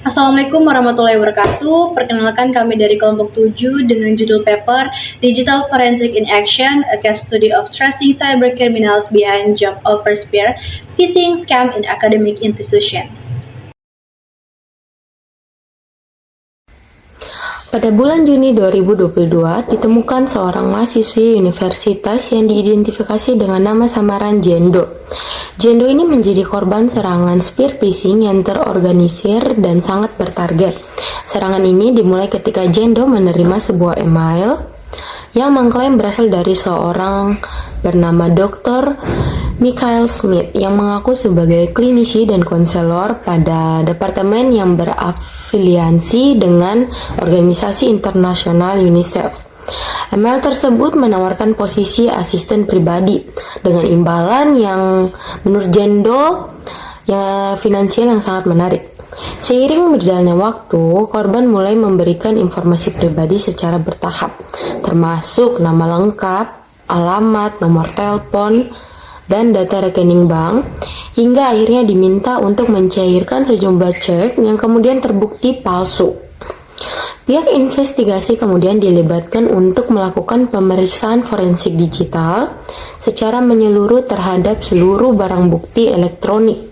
Assalamualaikum warahmatullahi wabarakatuh. Perkenalkan kami dari kelompok 7 dengan judul paper Digital Forensic in Action, a case study of tracing cyber criminals behind job offer spear, phishing scam in academic institution. Pada bulan Juni 2022, ditemukan seorang mahasiswi universitas yang diidentifikasi dengan nama samaran Jendo. Jendo ini menjadi korban serangan spear phishing yang terorganisir dan sangat bertarget. Serangan ini dimulai ketika Jendo menerima sebuah email yang mengklaim berasal dari seorang bernama Dr. Michael Smith yang mengaku sebagai klinisi dan konselor pada departemen yang berafiliasi dengan organisasi internasional UNICEF. Email tersebut menawarkan posisi asisten pribadi dengan imbalan yang menurut Jendo finansial yang sangat menarik. Seiring berjalannya waktu, korban mulai memberikan informasi pribadi secara bertahap, termasuk nama lengkap, alamat, nomor telepon, dan data rekening bank, hingga akhirnya diminta untuk mencairkan sejumlah cek yang kemudian terbukti palsu. Pihak investigasi kemudian dilibatkan untuk melakukan pemeriksaan forensik digital secara menyeluruh terhadap seluruh barang bukti elektronik,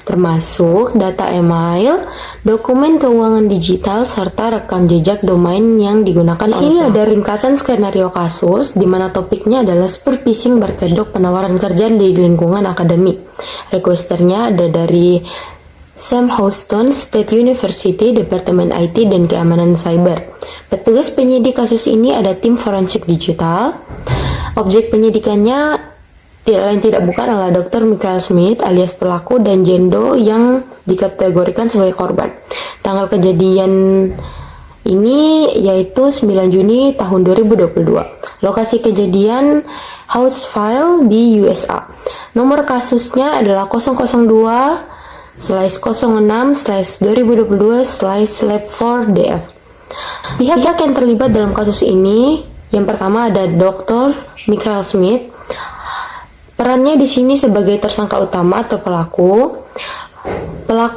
termasuk data email, dokumen keuangan digital, serta rekam jejak domain yang digunakan. Di sini ada ringkasan skenario kasus, di mana topiknya adalah spear phishing berkedok penawaran kerja di lingkungan akademik. Requesternya ada dari Sam Houston State University, Departemen IT dan Keamanan Cyber. Petugas penyidik kasus ini ada tim forensik digital. Objek penyidikannya tidak bukan adalah Dr. Michael Smith alias pelaku dan Jendo yang dikategorikan sebagai korban. Tanggal kejadian ini yaitu 9 Juni tahun 2022. Lokasi kejadian Houseville di USA. Nomor kasusnya adalah 002/06/2022/Lab4DF. Pihak yang terlibat dalam kasus ini, yang pertama ada Dr. Michael Smith. Perannya di sini sebagai tersangka utama atau pelaku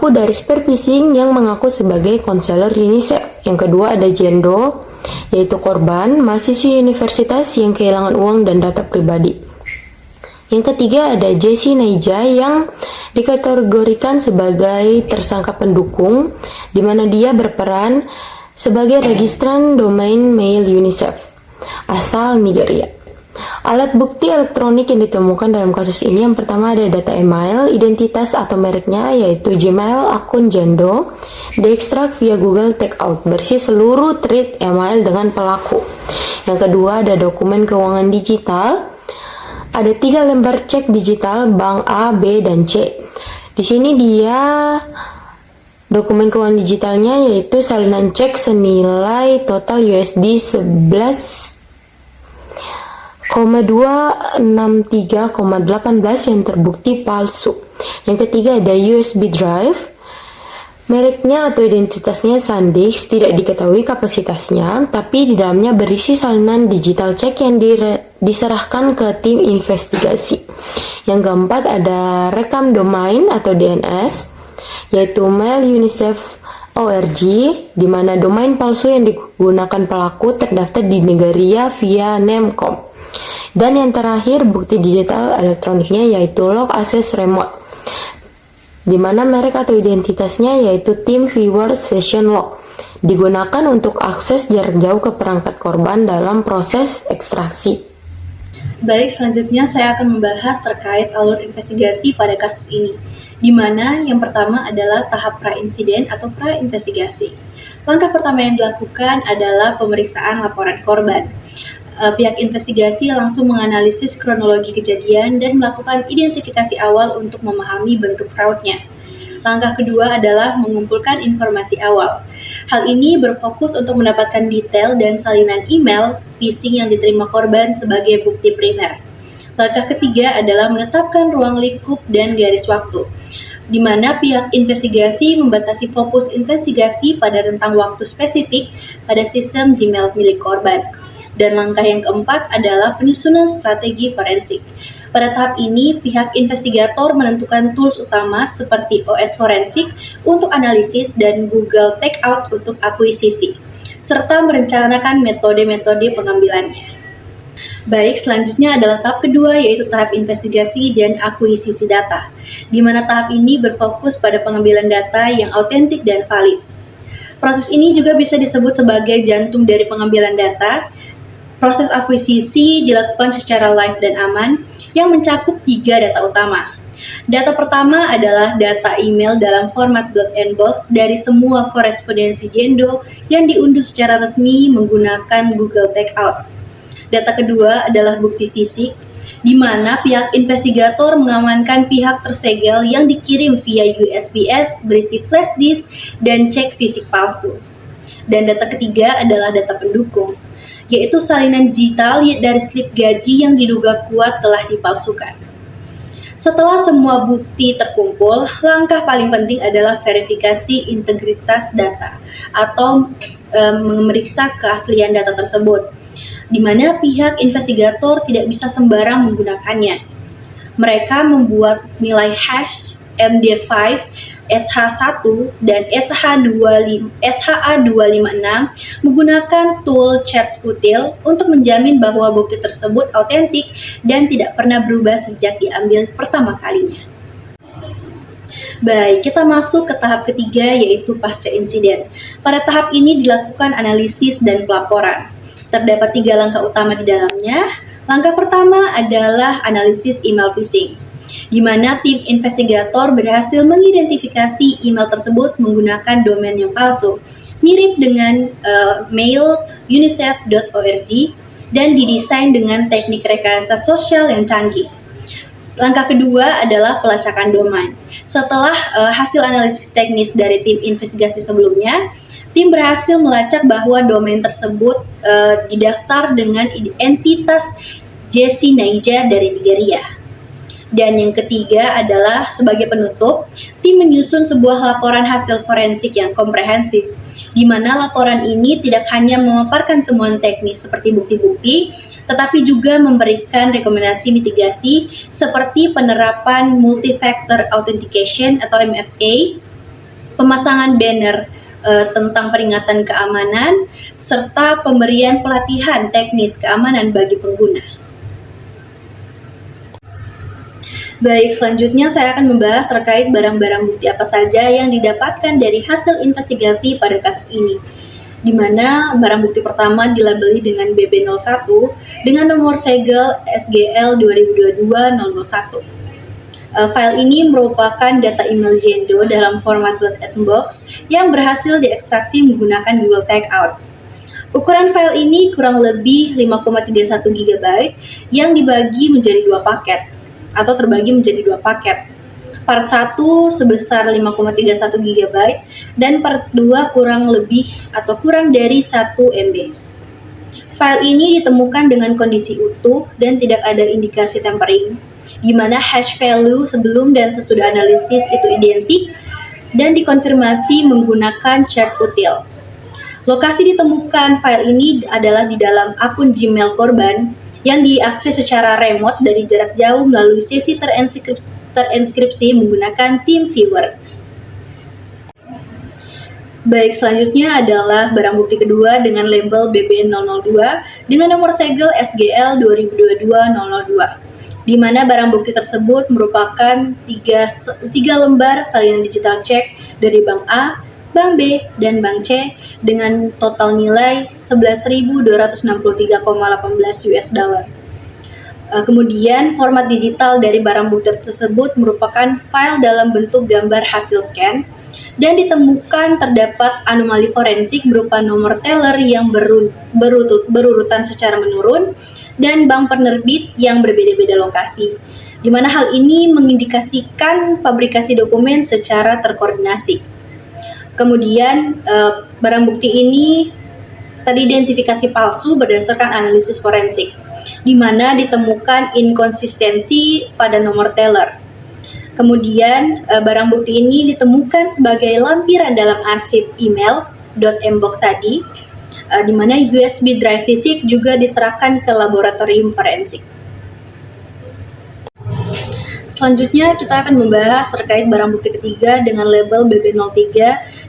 dari spear phishing yang mengaku sebagai konselor UNICEF. Yang kedua ada Jendo, yaitu korban mahasiswi universitas yang kehilangan uang dan data pribadi. Yang ketiga ada Jesse Naija yang dikategorikan sebagai tersangka pendukung, di mana dia berperan sebagai registran domain mail UNICEF asal Nigeria. Alat bukti elektronik yang ditemukan dalam kasus ini, yang pertama ada data email, identitas atau mereknya yaitu Gmail akun Jendo, diekstrak via Google Takeout, bersih seluruh thread email dengan pelaku. Yang kedua ada dokumen keuangan digital, ada 3 lembar cek digital bank A, B, dan C. Di sini dia dokumen keuangan digitalnya yaitu salinan cek senilai total USD 11,263,18 yang terbukti palsu. Yang ketiga ada USB drive, mereknya atau identitasnya SanDisk, tidak diketahui kapasitasnya, tapi di dalamnya berisi salinan digital cek yang diserahkan ke tim investigasi. Yang keempat ada rekam domain atau DNS, yaitu mail UNICEF ORG, di mana domain palsu yang digunakan pelaku terdaftar di Nigeria via Nemcom. Dan yang terakhir bukti digital elektroniknya yaitu log access remote, di mana merek atau identitasnya yaitu Team Viewer Session Log, digunakan untuk akses jarak jauh ke perangkat korban dalam proses ekstraksi. Baik, selanjutnya saya akan membahas terkait alur investigasi pada kasus ini, di mana yang pertama adalah tahap pra-insiden atau pra-investigasi. Langkah pertama yang dilakukan adalah pemeriksaan laporan korban. Pihak investigasi langsung menganalisis kronologi kejadian dan melakukan identifikasi awal untuk memahami bentuk fraudnya. Langkah kedua adalah mengumpulkan informasi awal. Hal ini berfokus untuk mendapatkan detail dan salinan email phishing yang diterima korban sebagai bukti primer. Langkah ketiga adalah menetapkan ruang lingkup dan garis waktu, di mana pihak investigasi membatasi fokus investigasi pada rentang waktu spesifik pada sistem Gmail milik korban. Dan langkah yang keempat adalah penyusunan strategi forensik. Pada tahap ini, pihak investigator menentukan tools utama seperti OS forensik untuk analisis dan Google Takeout untuk akuisisi, serta merencanakan metode-metode pengambilannya. Baik, selanjutnya adalah tahap kedua, yaitu tahap investigasi dan akuisisi data, di mana tahap ini berfokus pada pengambilan data yang autentik dan valid. Proses ini juga bisa disebut sebagai jantung dari pengambilan data. Proses akuisisi dilakukan secara live dan aman, yang mencakup 3 data utama. Data pertama adalah data email dalam format .nbox dari semua korespondensi Zendo yang diunduh secara resmi menggunakan Google Takeout. Data kedua adalah bukti fisik, di mana pihak investigator mengamankan pihak tersegel yang dikirim via USPS berisi flash disk dan cek fisik palsu. Dan data ketiga adalah data pendukung, yaitu salinan digital dari slip gaji yang diduga kuat telah dipalsukan. Setelah semua bukti terkumpul, langkah paling penting adalah verifikasi integritas data atau memeriksa keaslian data tersebut, di mana pihak investigator tidak bisa sembarang menggunakannya. Mereka membuat nilai hash MD5, SH1, dan SHA256 menggunakan tool CertUtil untuk menjamin bahwa bukti tersebut autentik dan tidak pernah berubah sejak diambil pertama kalinya. Baik, kita masuk ke tahap ketiga, yaitu pasca insiden. Pada tahap ini dilakukan analisis dan pelaporan. Terdapat 3 langkah utama di dalamnya. Langkah pertama adalah analisis email phishing, di mana tim investigator berhasil mengidentifikasi email tersebut menggunakan domain yang palsu, mirip dengan mail unicef.org, dan didesain dengan teknik rekayasa sosial yang canggih. Langkah kedua adalah pelacakan domain. Setelah hasil analisis teknis dari tim investigasi sebelumnya, tim berhasil melacak bahwa domain tersebut didaftar dengan entitas Jesse Naija dari Nigeria. Dan yang ketiga adalah sebagai penutup, tim menyusun sebuah laporan hasil forensik yang komprehensif, di mana laporan ini tidak hanya memaparkan temuan teknis seperti bukti-bukti, tetapi juga memberikan rekomendasi mitigasi seperti penerapan multi-factor authentication atau MFA, pemasangan banner tentang peringatan keamanan, serta pemberian pelatihan teknis keamanan bagi pengguna. Baik, selanjutnya saya akan membahas terkait barang-barang bukti apa saja yang didapatkan dari hasil investigasi pada kasus ini, di mana barang bukti pertama dilabeli dengan BB01 dengan nomor segel SGL 2022-001. File ini merupakan data email Zendo dalam format .nbox yang berhasil diekstraksi menggunakan Google Takeout. Ukuran file ini kurang lebih 5,31 GB yang dibagi menjadi 2 paket atau terbagi menjadi 2 paket. Part 1 sebesar 5,31 GB dan part 2 kurang lebih atau kurang dari 1 MB. File ini ditemukan dengan kondisi utuh dan tidak ada indikasi tampering, di mana hash value sebelum dan sesudah analisis itu identik dan dikonfirmasi menggunakan CertUtil. Lokasi ditemukan file ini adalah di dalam akun Gmail korban yang diakses secara remote dari jarak jauh melalui sesi terinskripsi menggunakan TeamViewer. Baik, selanjutnya adalah barang bukti kedua dengan label BB002 dengan nomor segel SGL 2022-002, di mana barang bukti tersebut merupakan 3 lembar salinan digital check dari Bank A, Bank B, dan Bank C dengan total nilai 11.263,18 US dollar. Kemudian format digital dari barang bukti tersebut merupakan file dalam bentuk gambar hasil scan, dan ditemukan terdapat anomali forensik berupa nomor teller yang berurutan secara menurun dan bank penerbit yang berbeda-beda lokasi, di mana hal ini mengindikasikan fabrikasi dokumen secara terkoordinasi. Kemudian barang bukti ini teridentifikasi palsu berdasarkan analisis forensik, di mana ditemukan inkonsistensi pada nomor teller. Kemudian barang bukti ini ditemukan sebagai lampiran dalam arsip email .mbox tadi, di mana USB drive fisik juga diserahkan ke laboratorium forensik. Selanjutnya kita akan membahas terkait barang bukti ketiga dengan label BB03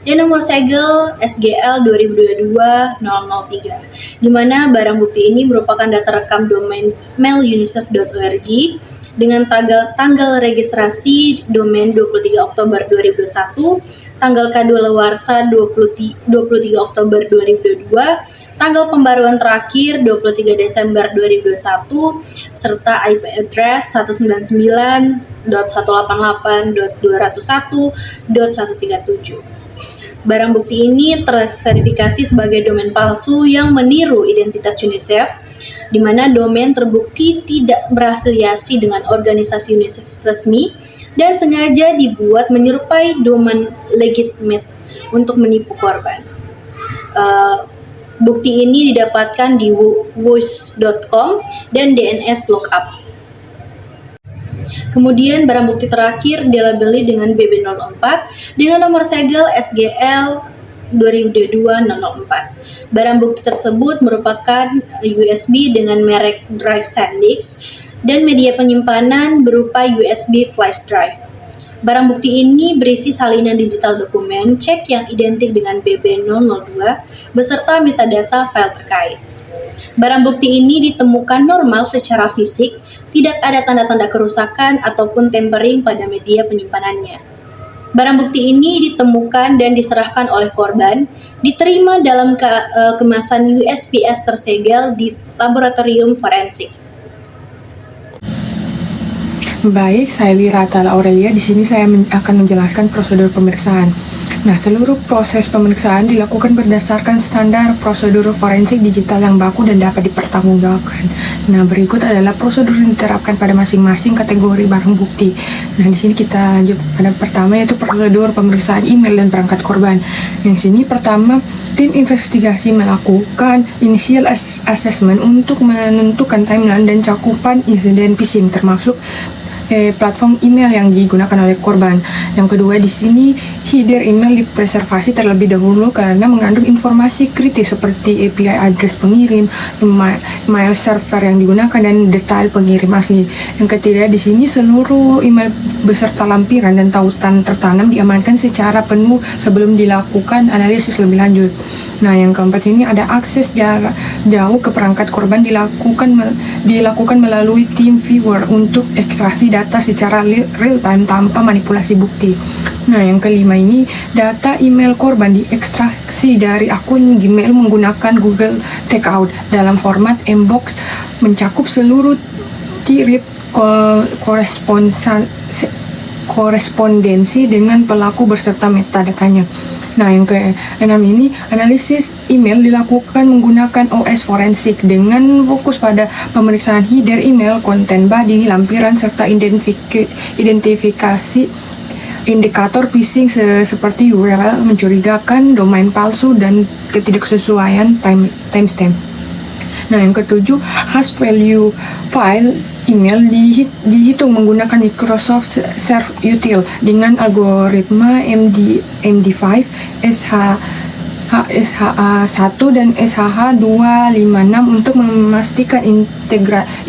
dan nomor segel SGL 2022-003, di mana barang bukti ini merupakan data rekam domain mailunicef.org dengan tanggal registrasi domain 23 Oktober 2021, tanggal kadaluarsa 23 Oktober 2022, tanggal pembaruan terakhir 23 Desember 2021, serta IP address 199.188.201.137. Barang bukti ini terverifikasi sebagai domain palsu yang meniru identitas UNICEF, di mana domain terbukti tidak berafiliasi dengan organisasi UNICEF resmi dan sengaja dibuat menyerupai domain legitimate untuk menipu korban. Bukti ini didapatkan di wush.com dan DNS Lookup. Kemudian barang bukti terakhir dilabeli dengan BB04 dengan nomor segel SGL 2022-004. Barang bukti tersebut merupakan USB dengan merek Drive SanDisk dan media penyimpanan berupa USB flash drive. Barang bukti ini berisi salinan digital dokumen cek yang identik dengan BB002 beserta metadata file terkait. Barang bukti ini ditemukan normal secara fisik, tidak ada tanda-tanda kerusakan ataupun tempering pada media penyimpanannya. Barang bukti ini ditemukan dan diserahkan oleh korban, diterima dalam kemasan USPS tersegel di laboratorium forensik. Baik, saya Lirata Aurelia. Di sini saya akan menjelaskan prosedur pemeriksaan. Nah, seluruh proses pemeriksaan dilakukan berdasarkan standar prosedur forensik digital yang baku dan dapat dipertanggungjawabkan. Nah, berikut adalah prosedur yang diterapkan pada masing-masing kategori barang bukti. Nah, di sini kita lanjut pada pertama, yaitu prosedur pemeriksaan email dan perangkat korban. Yang sini pertama, tim investigasi melakukan initial assessment untuk menentukan timeline dan cakupan insiden phishing, termasuk platform email yang digunakan oleh korban. Yang kedua, di sini header email dipreservasi terlebih dahulu karena mengandung informasi kritis seperti API address pengirim, email server yang digunakan, dan detail pengirim asli. Yang ketiga, di sini seluruh email beserta lampiran dan tautan tertanam diamankan secara penuh sebelum dilakukan analisis lebih lanjut. Nah, yang keempat ini ada akses jarak jauh ke perangkat korban dilakukan melalui tim viewer untuk ekstraksi data secara real time tanpa manipulasi bukti. Nah, yang kelima ini data email korban diekstraksi dari akun Gmail menggunakan Google Takeout dalam format mbox, mencakup seluruh tirip korespondensi dengan pelaku beserta metadatanya. Nah, yang keenam ini analisis email dilakukan menggunakan OS forensik dengan fokus pada pemeriksaan header email, konten body, lampiran, serta identifikasi indikator phishing seperti URL mencurigakan, domain palsu, dan ketidaksesuaian timestamp. Nah, yang ketujuh, hash value file email dihitung menggunakan Microsoft Serve Util dengan algoritma MD5, SHA-1 dan SHA-256 untuk memastikan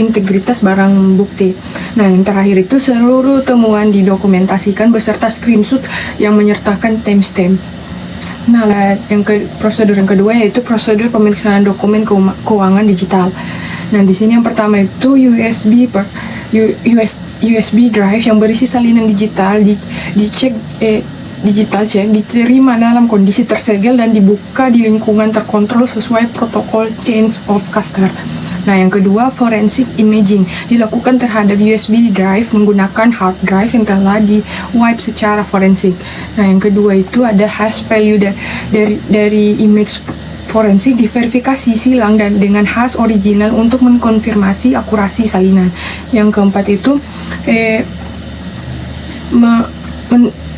integritas barang bukti. Nah, yang terakhir itu seluruh temuan didokumentasikan beserta screenshot yang menyertakan timestamp. Nah, prosedur yang kedua yaitu prosedur pemeriksaan dokumen keuangan digital. Nah, di sini yang pertama itu USB drive yang berisi salinan digital digital check diterima dalam kondisi tersegel dan dibuka di lingkungan terkontrol sesuai protokol chain of custody. Nah, yang kedua, forensic imaging dilakukan terhadap USB drive menggunakan hard drive yang telah di-wipe secara forensik. Nah, yang kedua itu ada hash value dari image forensik diverifikasi silang dan dengan hash original untuk mengkonfirmasi akurasi salinan. Yang keempat itu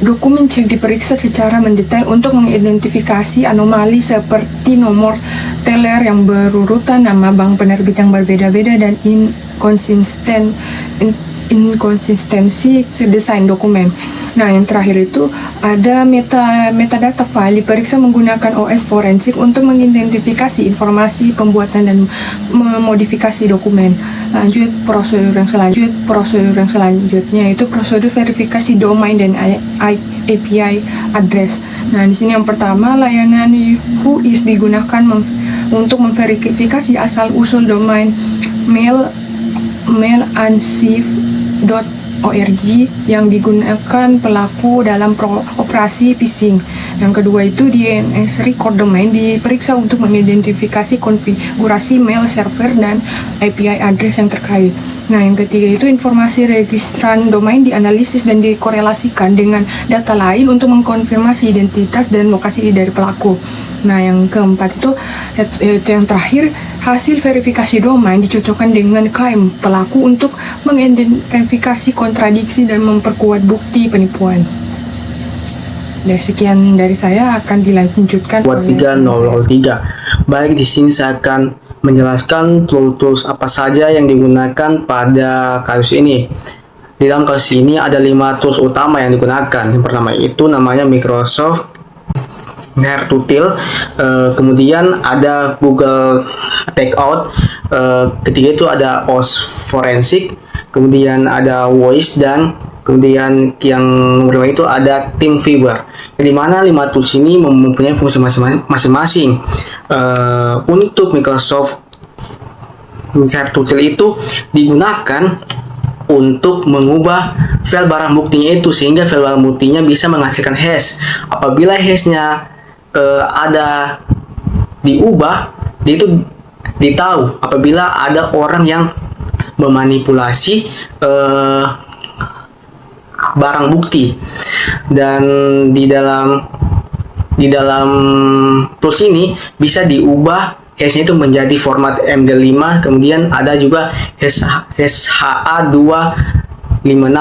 dokumen cek diperiksa secara mendetail untuk mengidentifikasi anomali seperti nomor teller yang berurutan, nama bank penerbit yang berbeda-beda, dan inkonsistensi desain dokumen. Nah, yang terakhir itu ada metadata file diperiksa menggunakan OS forensik untuk mengidentifikasi informasi pembuatan dan memodifikasi dokumen. Prosedur yang selanjutnya itu prosedur verifikasi domain dan API address. Nah, di sini yang pertama layanan Whois digunakan untuk memverifikasi asal-usul domain mailansif.org yang digunakan pelaku dalam operasi phishing. Yang kedua itu DNS record domain diperiksa untuk mengidentifikasi konfigurasi mail server dan API address yang terkait. Nah, yang ketiga itu informasi registran domain dianalisis dan dikorelasikan dengan data lain untuk mengkonfirmasi identitas dan lokasi dari pelaku. Nah, yang keempat itu yang terakhir, hasil verifikasi domain dicocokkan dengan klaim pelaku untuk mengidentifikasi kontradiksi dan memperkuat bukti penipuan. Sekian dari saya, akan dilanjutkan buat 3003. Baik, di sini saya akan menjelaskan tools apa saja yang digunakan pada kasus ini. Di dalam kasus ini ada 5 tools utama yang digunakan. Yang pertama itu namanya Microsoft Heartutil, kemudian ada Google Takeout, ketiga itu ada OS Forensik, kemudian ada Whois, dan kemudian yang nomor 5 itu ada TeamViewer. Di mana 5 tools ini mempunyai fungsi masing-masing. Untuk Microsoft Heartutil itu digunakan untuk mengubah file barang buktinya itu, sehingga file barang buktinya bisa menghasilkan hash. Apabila hashnya ada diubah, dia itu ditahu apabila ada orang yang memanipulasi barang bukti. Dan di dalam tools ini bisa diubah hashnya itu menjadi format MD5, kemudian ada juga HA256.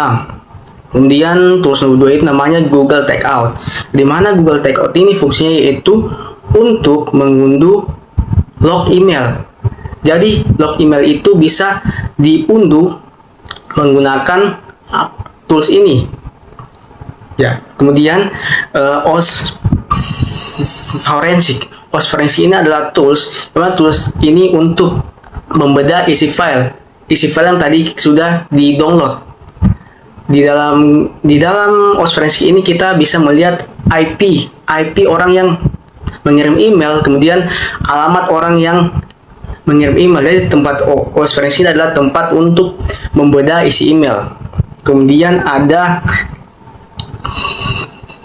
Kemudian tools nomor 2 itu namanya Google Takeout, di mana Google Takeout ini fungsinya yaitu untuk mengunduh log email. Jadi log email itu bisa diunduh menggunakan tools ini. Ya, kemudian OS Forensik. OS Forensik ini adalah tools, memang tools ini untuk membedah isi file yang tadi sudah di-download. Di dalam OS Forensik ini kita bisa melihat IP orang yang mengirim email, kemudian alamat orang yang mengirim email. Jadi tempat OS Forensik ini adalah tempat untuk membedah isi email. Kemudian ada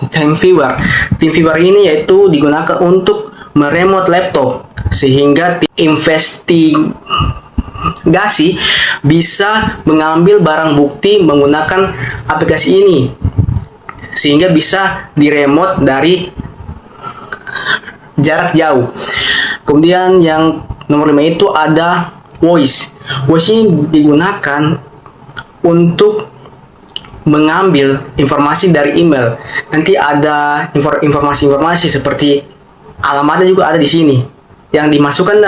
TeamViewer. TeamViewer ini yaitu digunakan untuk meremote laptop, sehingga investigasi bisa mengambil barang bukti menggunakan aplikasi ini, sehingga bisa diremote dari jarak jauh. Kemudian yang nomor 5 itu ada Whois. Whois ini digunakan untuk mengambil informasi dari email. Nanti ada informasi-informasi seperti alamatnya juga ada di sini yang dimasukkan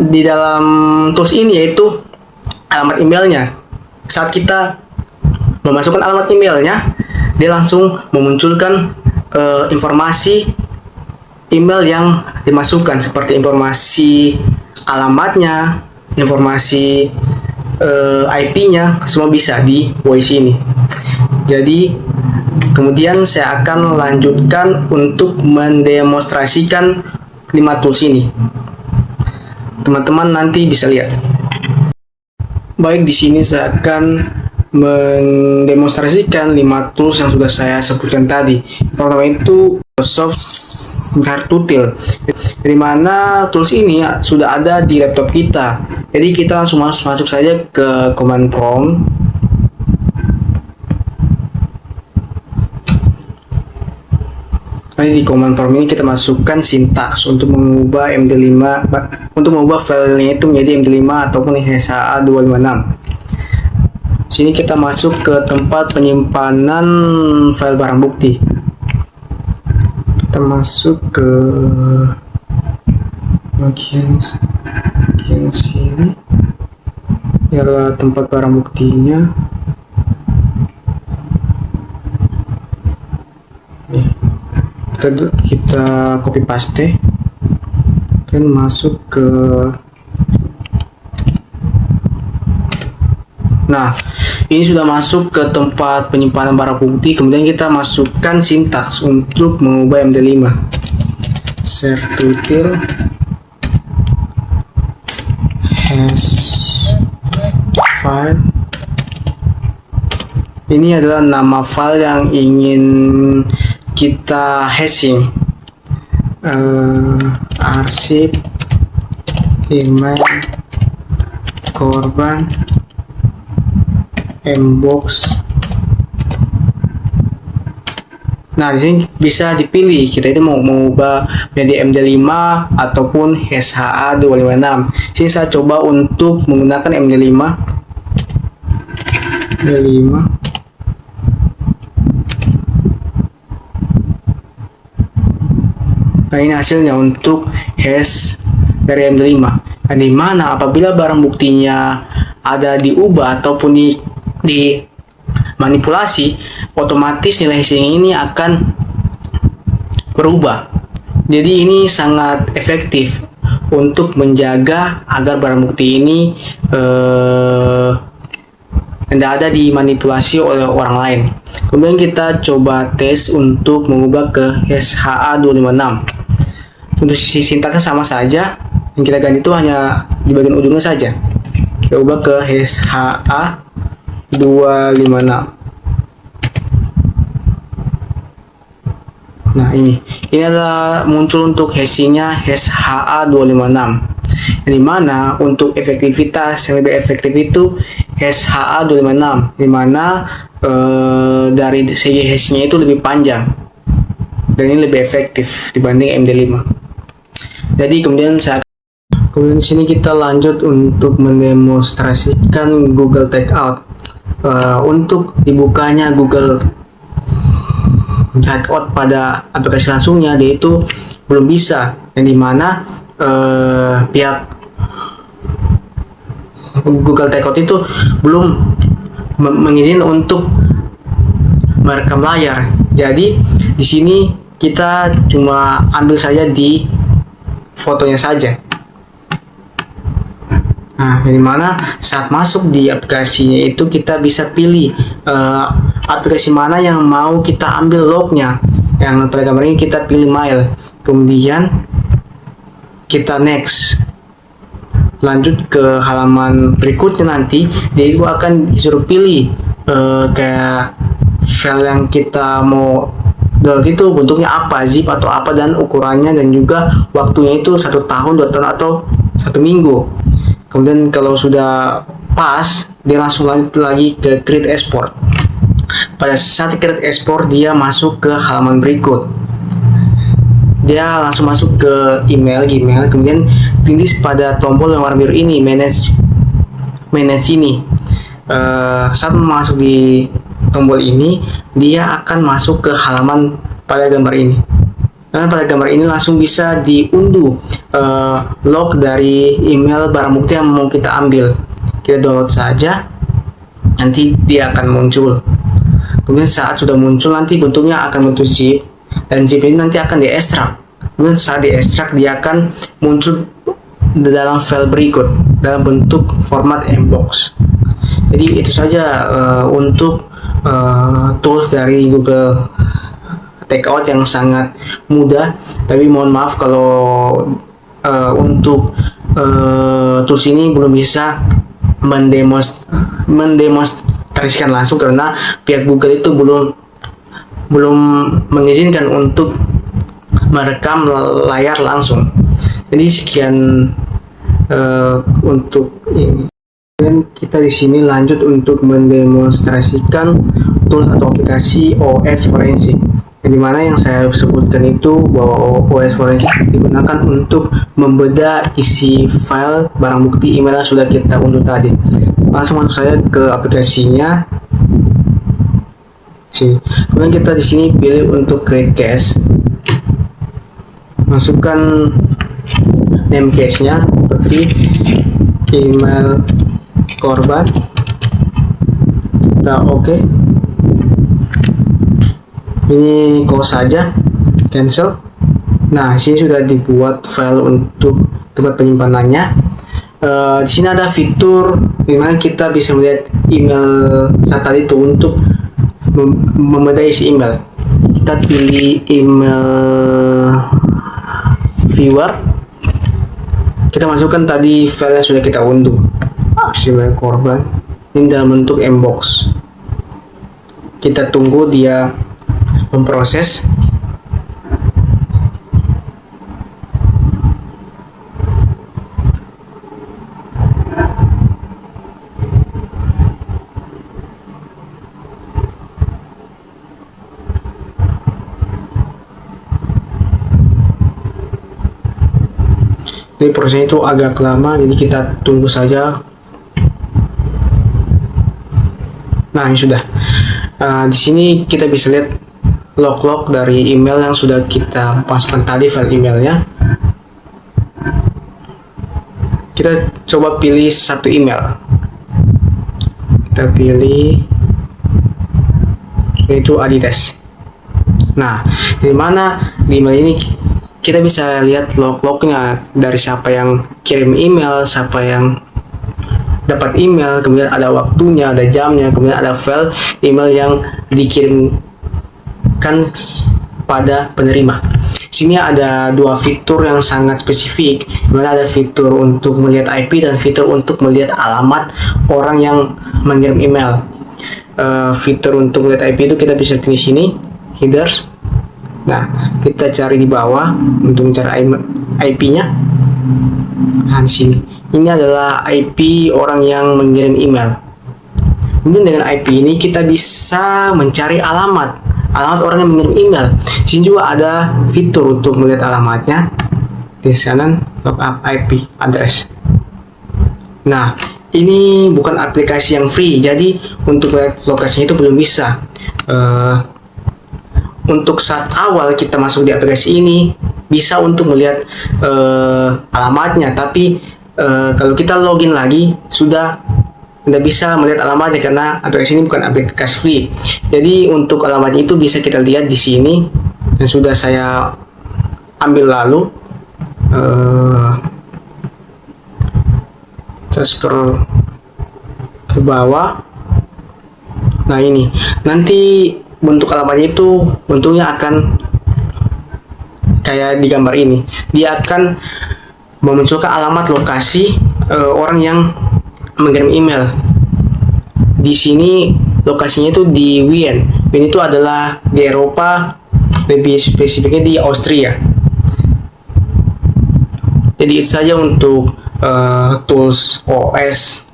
di dalam tools ini, yaitu alamat emailnya. Saat kita memasukkan alamat emailnya, dia langsung memunculkan informasi email yang dimasukkan, seperti informasi alamatnya, informasi IP-nya, semua bisa di Whois ini. Jadi kemudian saya akan lanjutkan untuk mendemonstrasikan 5 tools ini. Teman-teman nanti bisa lihat. Baik, di sini saya akan mendemonstrasikan 5 tools yang sudah saya sebutkan tadi. Pertama itu Microsoft Heartutil, di mana tools ini sudah ada di laptop kita. Jadi kita langsung masuk saja ke command prompt. Nah, di command prompt ini kita masukkan sintaks untuk mengubah MD5, untuk mengubah filenya itu menjadi MD5 ataupun HA256. Sini kita masuk ke tempat penyimpanan file barang bukti. Kita masuk ke bagian sini. adalah tempat barang buktinya. Nih, kita copy paste dan masuk ke. Nah, ini sudah masuk ke tempat penyimpanan barang bukti. Kemudian kita masukkan sintaks untuk mengubah MD5. Share to till hash file. Ini adalah nama file yang ingin kita hashing. Arsip email korban mbox. Nah, di sini bisa dipilih kita itu mau mengubah menjadi MD5 ataupun SHA-256. Sini saya coba untuk menggunakan MD5. Nah, ini hasilnya untuk hash dari MD5. Nah, di mana apabila barang buktinya ada diubah ataupun dimanipulasi, otomatis nilai hashing ini akan berubah. Jadi ini sangat efektif untuk menjaga agar barang bukti ini tidak ada dimanipulasi oleh orang lain. Kemudian kita coba tes untuk mengubah ke SHA-256. Untuk sisi sintaksnya sama saja, yang kita ganti itu hanya di bagian ujungnya saja. Kita ubah ke SHA-256. Nah, ini adalah muncul untuk hashingnya SHA-256. Yang dimana untuk efektivitas yang lebih efektif itu SHA-256, dimana dari segi hashingnya itu lebih panjang dan ini lebih efektif dibanding MD5. Jadi kemudian di sini kita lanjut untuk mendemonstrasikan Google Takeout. Untuk dibukanya Google Takeout pada aplikasi langsungnya, dia itu belum bisa, yang dimana pihak Google Takeout itu belum mengizinkan untuk merekam layar. Jadi di sini kita cuma ambil saja di fotonya saja. Nah, yang dimana saat masuk di aplikasinya itu kita bisa pilih aplikasi mana yang mau kita ambil lognya. Yang pada gambar ini kita pilih mail, kemudian kita next, lanjut ke halaman berikutnya. Nanti dia itu akan disuruh pilih kayak file yang kita mau download itu bentuknya apa, zip atau apa, dan ukurannya, dan juga waktunya itu 1 tahun, 2 tahun, atau 1 minggu. Kemudian kalau sudah pas, dia langsung lanjut lagi ke create export. Pada saat create export, dia masuk ke halaman berikut. Dia langsung masuk ke email, kemudian pilih pada tombol yang warna biru ini, manage ini. Saat masuk di tombol ini, dia akan masuk ke halaman pada gambar ini. Dan pada gambar ini langsung bisa diunduh log dari email barang bukti yang mau kita ambil. Kita download saja, nanti dia akan muncul. Kemudian saat sudah muncul, nanti bentuknya akan bentuk zip, dan zip ini nanti akan diekstrak. Kemudian saat diekstrak, dia akan muncul dalam file berikut dalam bentuk format mbox. Jadi itu saja untuk tools dari Google Takeout yang sangat mudah. Tapi mohon maaf kalau untuk tools ini belum bisa mendemonstrasikan langsung karena pihak Google itu belum mengizinkan untuk merekam layar langsung. Jadi sekian untuk ini. Dan kita di sini lanjut untuk mendemonstrasikan tools atau aplikasi OS Forensik. Yang dimana yang saya sebutkan itu bahwa OS Forensik digunakan untuk membedah isi file barang bukti email yang sudah kita unduh tadi. Langsung masuk saya ke aplikasinya. Sini. Kemudian kita di sini pilih untuk create cache. Masukkan name cache-nya seperti email korban. Kita oke. Ini close saja, cancel. Nah, sini sudah dibuat file untuk tempat penyimpanannya. Di sini ada fitur dimana kita bisa melihat email saat tadi itu untuk membedahi isi email. Kita pilih email viewer. Kita masukkan tadi file yang sudah kita unduh. Email korban. Ini dalam bentuk mbox. Kita tunggu dia memproses. Jadi prosesnya itu agak lama, jadi kita tunggu saja. Nah, ini sudah. Di sini kita bisa lihat log-log dari email yang sudah kita masukkan tadi, file emailnya. Kita coba pilih satu email. Kita pilih yaitu Adidas. Nah, di mana di email ini kita bisa lihat log-lognya dari siapa yang kirim email, siapa yang dapat email, kemudian ada waktunya, ada jamnya, kemudian ada file email yang dikirimkan pada penerima. Sini ada dua fitur yang sangat spesifik, dimana ada fitur untuk melihat IP dan fitur untuk melihat alamat orang yang mengirim email. Fitur untuk melihat IP itu kita bisa di sini, headers. Nah, kita cari di bawah untuk mencari IP-nya. Nah, di sini. Ini adalah IP orang yang mengirim email. Kemudian dengan IP ini kita bisa mencari alamat orang yang mengirim email. Di sini juga ada fitur untuk melihat alamatnya. Di kanan lookup IP address. Nah, ini bukan aplikasi yang free, jadi untuk melihat lokasinya itu belum bisa. Untuk saat awal kita masuk di aplikasi ini bisa untuk melihat alamatnya, tapi kalau kita login lagi sudah tidak bisa melihat alamatnya karena aplikasi ini bukan aplikasi free. Jadi untuk alamatnya itu bisa kita lihat di sini yang sudah saya ambil lalu. Kita scroll ke bawah. Nah, ini nanti bentuk alamatnya itu bentuknya akan kayak di gambar ini. Dia akan memunculkan alamat lokasi orang yang mengirim email. Di sini lokasinya itu di Wien. Wien itu adalah di Eropa, lebih spesifiknya di Austria. Jadi itu saja untuk tools OS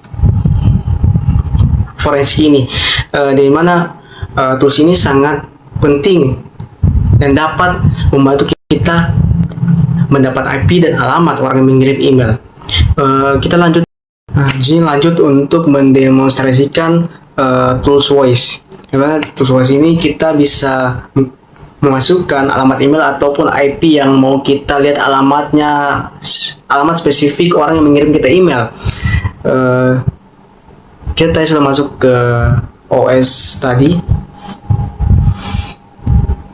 forensik ini, dari mana tools ini sangat penting dan dapat membantu kita mendapat IP dan alamat orang yang mengirim email. Kita lanjut. Nah, di sini lanjut untuk mendemonstrasikan tools voice. Karena tools voice ini kita bisa memasukkan alamat email ataupun IP yang mau kita lihat alamatnya, alamat spesifik orang yang mengirim kita email. Kita sudah masuk ke OS tadi,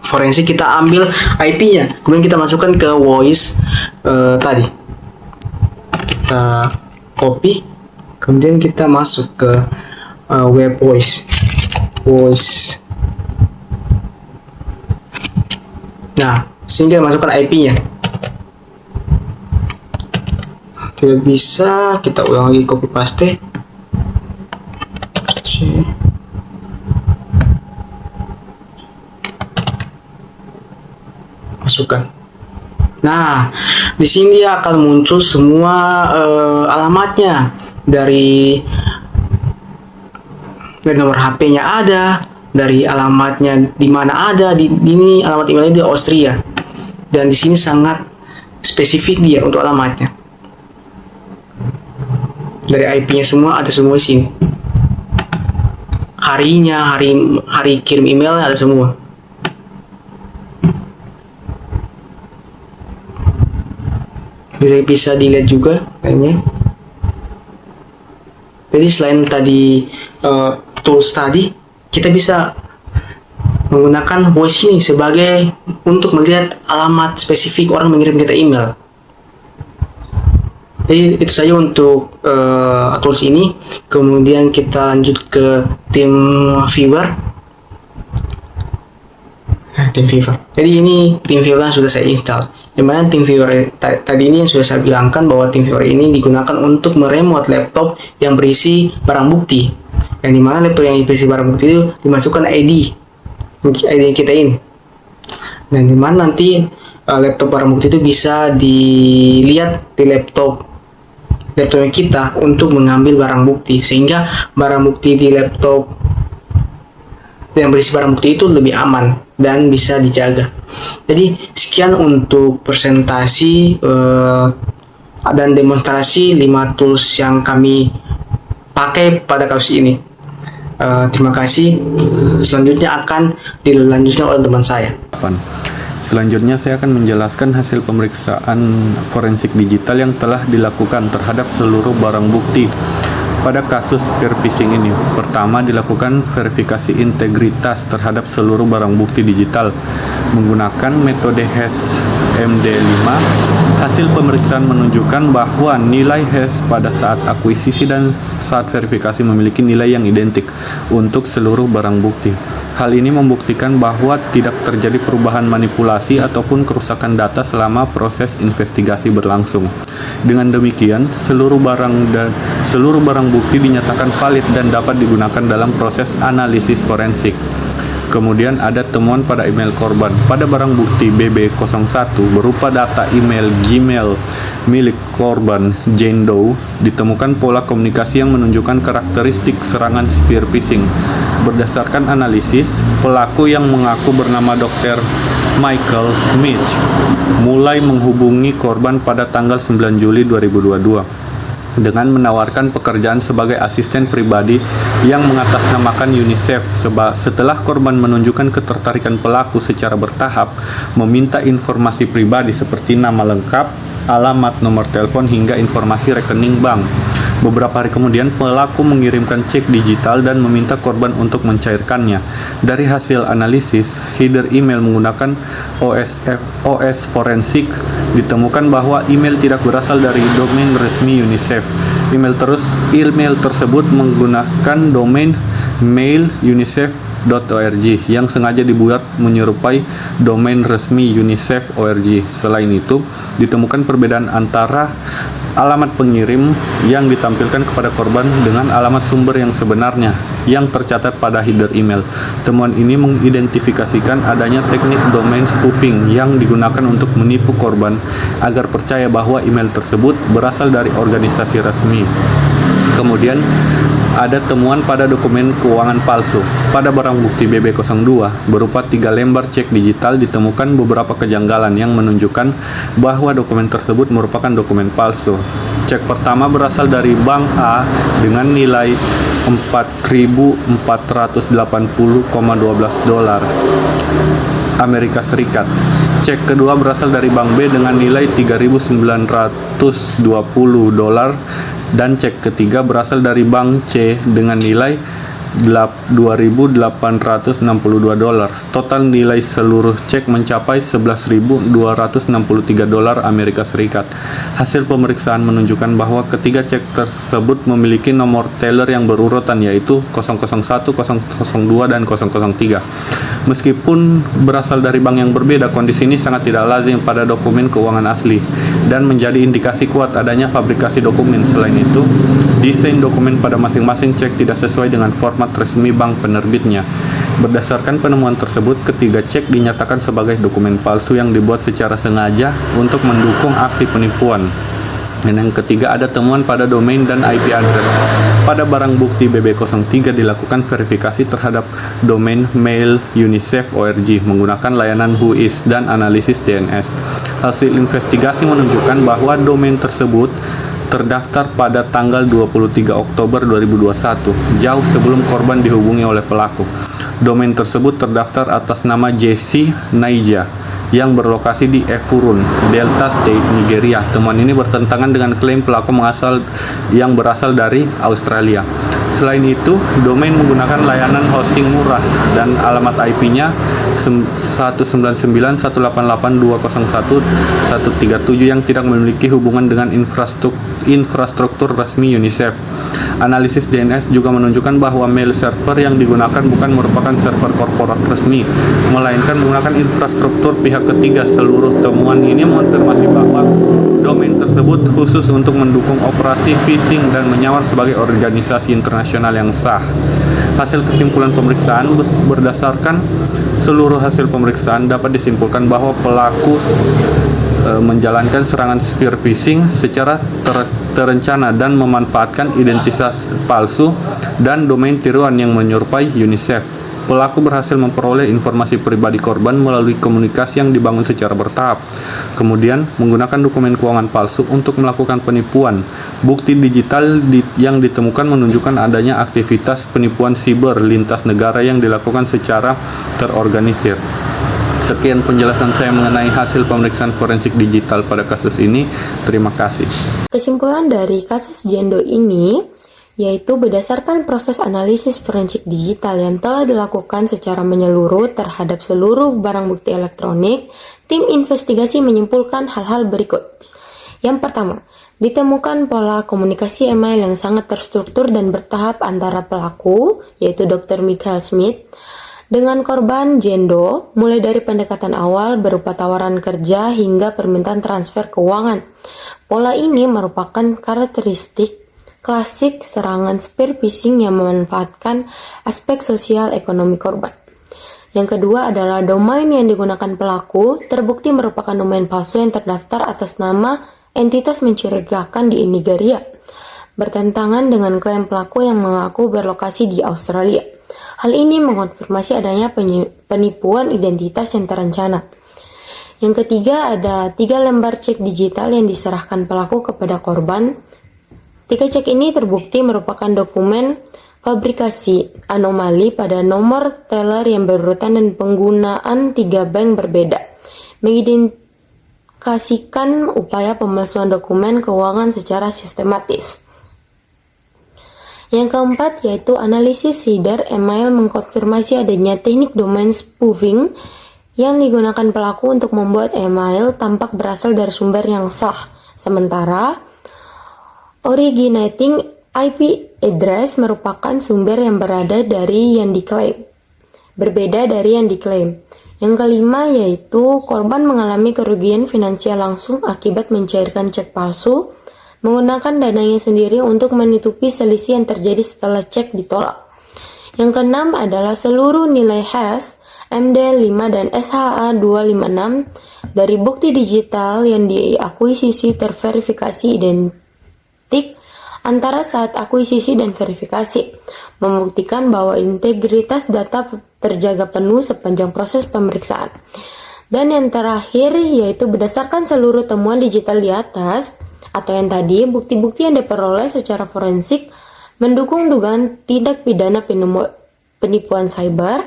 forensik, kita ambil IP-nya, kemudian kita masukkan ke voice tadi. Kita copy, kemudian kita masuk ke web voice. Nah, sehingga masukkan IP-nya. Tidak bisa, kita ulang lagi, copy paste. Masukkan. Nah, di sini dia akan muncul semua alamatnya, dari nomor HP-nya ada, dari alamatnya di mana ada, di ini alamat emailnya di Austria, dan di sini sangat spesifik dia untuk alamatnya. Dari IP-nya semua ada semua di sini. Harinya, hari kirim emailnya ada semua. Bisa dilihat juga kayaknya. Jadi selain tadi tools tadi, kita bisa menggunakan voice ini sebagai untuk melihat alamat spesifik orang mengirim kita email. Jadi itu saja untuk tools ini. Kemudian kita lanjut ke TeamViewer. Jadi ini TeamViewer yang sudah saya install. Dimana TeamViewer tadi ini yang sudah saya bilangkan bahwa TeamViewer ini digunakan untuk meremote laptop yang berisi barang bukti. Yang dimana laptop yang berisi barang bukti itu dimasukkan ID kita ini. Dan dimana nanti laptop barang bukti itu bisa dilihat di laptop kita untuk mengambil barang bukti, sehingga barang bukti di laptop yang berisi barang bukti itu lebih aman dan bisa dijaga. Jadi sekian untuk presentasi dan demonstrasi 5 tools yang kami pakai pada kasus ini. Terima kasih. Selanjutnya akan dilanjutkan oleh teman saya. Selanjutnya saya akan menjelaskan hasil pemeriksaan forensik digital yang telah dilakukan terhadap seluruh barang bukti pada kasus spear phishing ini. Pertama, dilakukan verifikasi integritas terhadap seluruh barang bukti digital menggunakan metode hash MD5. Hasil pemeriksaan menunjukkan bahwa nilai hash pada saat akuisisi dan saat verifikasi memiliki nilai yang identik untuk seluruh barang bukti. Hal ini membuktikan bahwa tidak terjadi perubahan manipulasi ataupun kerusakan data selama proses investigasi berlangsung. Dengan demikian, seluruh barang bukti dinyatakan valid dan dapat digunakan dalam proses analisis forensik. Kemudian ada temuan pada email korban. Pada barang bukti BB01 berupa data email Gmail milik korban Jane Doe, ditemukan pola komunikasi yang menunjukkan karakteristik serangan spear phishing. Berdasarkan analisis, pelaku yang mengaku bernama Dr. Michael Smith mulai menghubungi korban pada tanggal 9 Juli 2022 dengan menawarkan pekerjaan sebagai asisten pribadi yang mengatasnamakan UNICEF. Setelah korban menunjukkan ketertarikan pelaku secara bertahap, meminta informasi pribadi seperti nama lengkap, alamat, nomor telepon, hingga informasi rekening bank. Beberapa hari kemudian, pelaku mengirimkan cek digital dan meminta korban untuk mencairkannya. Dari hasil analisis, header email menggunakan OS forensik ditemukan bahwa email tidak berasal dari domain resmi UNICEF. Email tersebut menggunakan domain mailunicef.org yang sengaja dibuat menyerupai domain resmi UNICEF.org. Selain itu, ditemukan perbedaan antara alamat pengirim yang ditampilkan kepada korban dengan alamat sumber yang sebenarnya yang tercatat pada header email. Temuan ini mengidentifikasikan adanya teknik domain spoofing yang digunakan untuk menipu korban agar percaya bahwa email tersebut berasal dari organisasi resmi. Kemudian ada temuan pada dokumen keuangan palsu. Pada barang bukti BB02 berupa 3 lembar cek digital ditemukan beberapa kejanggalan yang menunjukkan bahwa dokumen tersebut merupakan dokumen palsu. Cek pertama berasal dari Bank A dengan nilai $4.480,12 Amerika Serikat. Cek kedua berasal dari Bank B dengan nilai $3.920 dan cek ketiga berasal dari Bank C dengan nilai $2.862. Total nilai seluruh cek mencapai $11.263 Amerika Serikat. Hasil pemeriksaan menunjukkan bahwa ketiga cek tersebut memiliki nomor teller yang berurutan, yaitu 001, 002, dan 003. Meskipun berasal dari bank yang berbeda, kondisi ini sangat tidak lazim pada dokumen keuangan asli dan menjadi indikasi kuat adanya fabrikasi dokumen. Selain itu, desain dokumen pada masing-masing cek tidak sesuai dengan format resmi bank penerbitnya. Berdasarkan penemuan tersebut, ketiga cek dinyatakan sebagai dokumen palsu yang dibuat secara sengaja untuk mendukung aksi penipuan. Dan yang ketiga, ada temuan pada domain dan IP address. Pada barang bukti BB03 dilakukan verifikasi terhadap domain mail UNICEF.org menggunakan layanan Whois dan analisis DNS. Hasil investigasi menunjukkan bahwa domain tersebut terdaftar pada tanggal 23 Oktober 2021, jauh sebelum korban dihubungi oleh pelaku. Domain tersebut terdaftar atas nama Jesse Naija yang berlokasi di Efurun, Delta State, Nigeria. Temuan ini bertentangan dengan klaim pelaku yang berasal dari Australia. Selain itu, domain menggunakan layanan hosting murah dan alamat IP-nya 199.188.201.137 yang tidak memiliki hubungan dengan infrastruktur resmi UNICEF. Analisis DNS juga menunjukkan bahwa mail server yang digunakan bukan merupakan server korporat resmi, melainkan menggunakan infrastruktur pihak ketiga. Seluruh temuan ini mengonfirmasi bahwa domain tersebut khusus untuk mendukung operasi phishing dan menyamar sebagai organisasi internasional yang sah. Hasil kesimpulan pemeriksaan berdasarkan seluruh hasil pemeriksaan dapat disimpulkan bahwa pelaku menjalankan serangan spear phishing secara terencana dan memanfaatkan identitas palsu dan domain tiruan yang menyerupai UNICEF. Pelaku berhasil memperoleh informasi pribadi korban melalui komunikasi yang dibangun secara bertahap. Kemudian, menggunakan dokumen keuangan palsu untuk melakukan penipuan. Bukti digital yang ditemukan menunjukkan adanya aktivitas penipuan siber lintas negara yang dilakukan secara terorganisir. Sekian penjelasan saya mengenai hasil pemeriksaan forensik digital pada kasus ini. Terima kasih. Kesimpulan dari kasus Jendo ini yaitu berdasarkan proses analisis forensik digital yang telah dilakukan secara menyeluruh terhadap seluruh barang bukti elektronik, tim investigasi menyimpulkan hal-hal berikut. Yang pertama, ditemukan pola komunikasi email yang sangat terstruktur dan bertahap antara pelaku, yaitu Dr. Michael Smith, dengan korban Jendo, mulai dari pendekatan awal berupa tawaran kerja hingga permintaan transfer keuangan. Pola ini merupakan karakteristik klasik serangan spear phishing yang memanfaatkan aspek sosial ekonomi korban. Yang kedua adalah domain yang digunakan pelaku terbukti merupakan domain palsu yang terdaftar atas nama entitas mencurigakan di Nigeria, bertentangan dengan klaim pelaku yang mengaku berlokasi di Australia. Hal ini mengonfirmasi adanya penipuan identitas yang terencana. Yang ketiga ada 3 lembar cek digital yang diserahkan pelaku kepada korban. 3 cek ini terbukti merupakan dokumen fabrikasi anomali pada nomor teller yang berurutan dan penggunaan 3 bank berbeda, mengindikasikan upaya pemalsuan dokumen keuangan secara sistematis. Yang keempat yaitu analisis header email mengkonfirmasi adanya teknik domain spoofing yang digunakan pelaku untuk membuat email tampak berasal dari sumber yang sah, sementara originating IP address merupakan sumber yang berbeda dari yang diklaim. Yang kelima yaitu korban mengalami kerugian finansial langsung akibat mencairkan cek palsu, menggunakan dananya sendiri untuk menutupi selisih yang terjadi setelah cek ditolak. Yang keenam adalah seluruh nilai hash MD5 dan SHA-256 dari bukti digital yang diakuisisi terverifikasi identik antara saat akuisisi dan verifikasi, membuktikan bahwa integritas data terjaga penuh sepanjang proses pemeriksaan. Dan yang terakhir yaitu berdasarkan seluruh temuan digital di atas, atau yang tadi, bukti-bukti yang diperoleh secara forensik mendukung dugaan tindak pidana penipuan cyber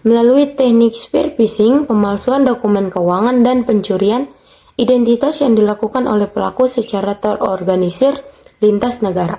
melalui teknik spear phishing, pemalsuan dokumen keuangan, dan pencurian identitas yang dilakukan oleh pelaku secara terorganisir lintas negara.